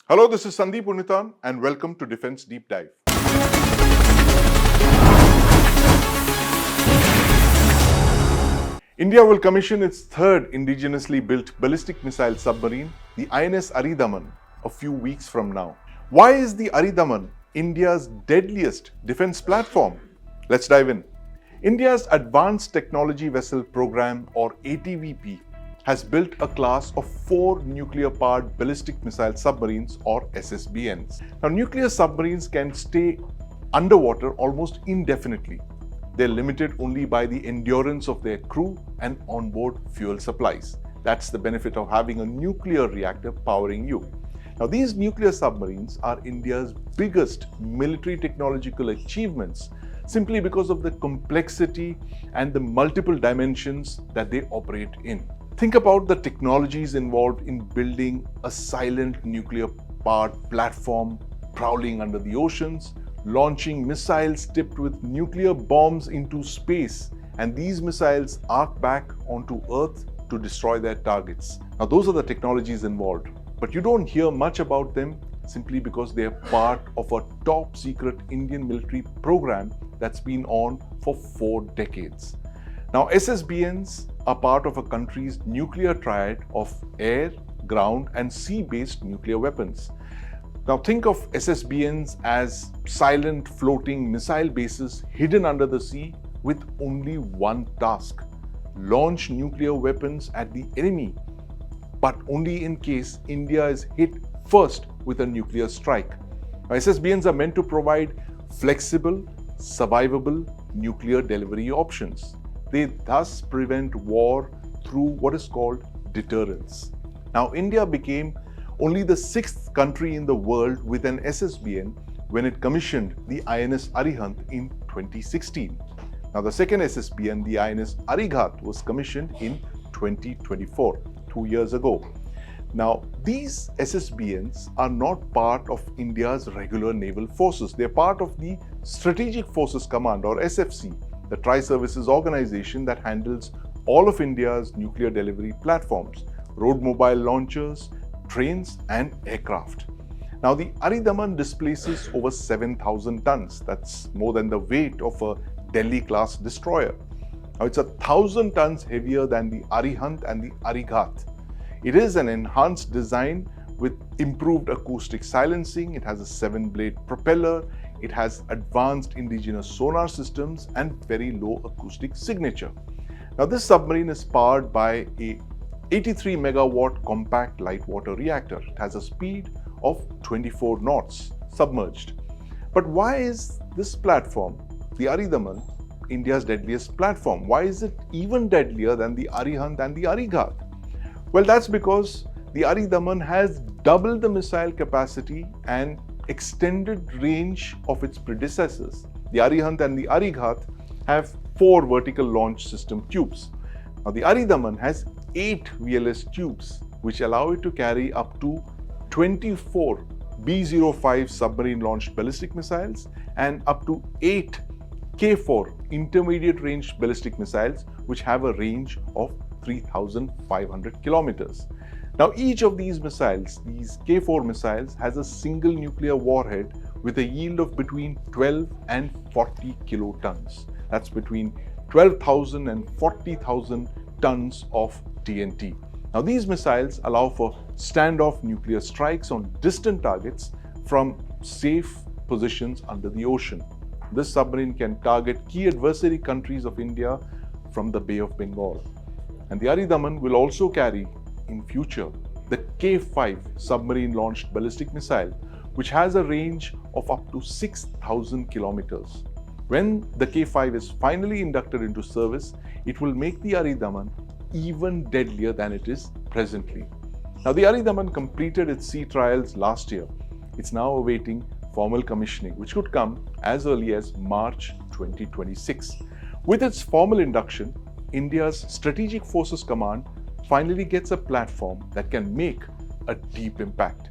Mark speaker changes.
Speaker 1: Hello, this is Sandeep Unnithan and welcome to Defense Deep Dive. India will commission its third indigenously built ballistic missile submarine, the INS Aridhaman, a few weeks from now. Why is the Aridaman India's deadliest defense platform? Let's dive in. India's Advanced Technology Vessel Program, or ATVP, has built a class of 4 nuclear-powered ballistic missile submarines, or SSBNs. Now, nuclear submarines can stay underwater almost indefinitely. They're limited only by the endurance of their crew and onboard fuel supplies. That's the benefit of having a nuclear reactor powering you. Now, these nuclear submarines are India's biggest military technological achievements simply because of the complexity and the multiple dimensions that they operate in. Think about the technologies involved in building a silent nuclear-powered platform, prowling under the oceans, launching missiles tipped with nuclear bombs into space, and these missiles arc back onto Earth to destroy their targets. Now, those are the technologies involved, but you don't hear much about them simply because they are part of a top-secret Indian military program that's been on for 4 decades. Now, SSBNs are part of a country's nuclear triad of air, ground, and sea-based nuclear weapons. Now, think of SSBNs as silent floating missile bases hidden under the sea with only one task: launch nuclear weapons at the enemy, but only in case India is hit first with a nuclear strike. Now, SSBNs are meant to provide flexible, survivable nuclear delivery options. They thus prevent war through what is called deterrence. Now, India became only the 6th country in the world with an SSBN when it commissioned the INS Arihant in 2016. Now, the second SSBN, the INS Aridaman, was commissioned in 2024, 2 years ago. Now, these SSBNs are not part of India's regular naval forces. They're part of the Strategic Forces Command, or SFC, the tri-services organization that handles all of India's nuclear delivery platforms, road mobile launchers, trains, and aircraft. Now, the Aridaman displaces over 7,000 tons. That's more than the weight of a Delhi-class destroyer. Now, it's 1,000 tons heavier than the Arihant and the Arihant. It is an enhanced design with improved acoustic silencing. It has a 7-blade propeller. It has advanced indigenous sonar systems and very low acoustic signature. Now, this submarine is powered by a 83 megawatt compact light water reactor. It has a speed of 24 knots submerged. But why is this platform, the Aridaman, India's deadliest platform? Why is it even deadlier than the Arihant and the Aridaman? Well, that's because the Aridaman has double the missile capacity and extended range of its predecessors. The Arihant and the Aridaman have 4 vertical launch system tubes. Now, the Aridaman has 8 VLS tubes, which allow it to carry up to 24 B-05 submarine-launched ballistic missiles and up to 8 K-4 intermediate-range ballistic missiles, which have a range of 3,500 kilometers. Now, each of these missiles, these K-4 missiles, has a single nuclear warhead with a yield of between 12 and 40 kilotons. That's between 12,000 and 40,000 tons of TNT. Now, these missiles allow for standoff nuclear strikes on distant targets from safe positions under the ocean. This submarine can target key adversary countries of India from the Bay of Bengal. And the Aridaman will also carry, in future, the K-5 submarine-launched ballistic missile, which has a range of up to 6,000 kilometers. When the K-5 is finally inducted into service, it will make the Aridaman even deadlier than it is presently. Now, the Aridaman completed its sea trials last year. It's now awaiting formal commissioning, which could come as early as March 2026. With its formal induction, India's Strategic Forces Command finally gets a platform that can make a deep impact.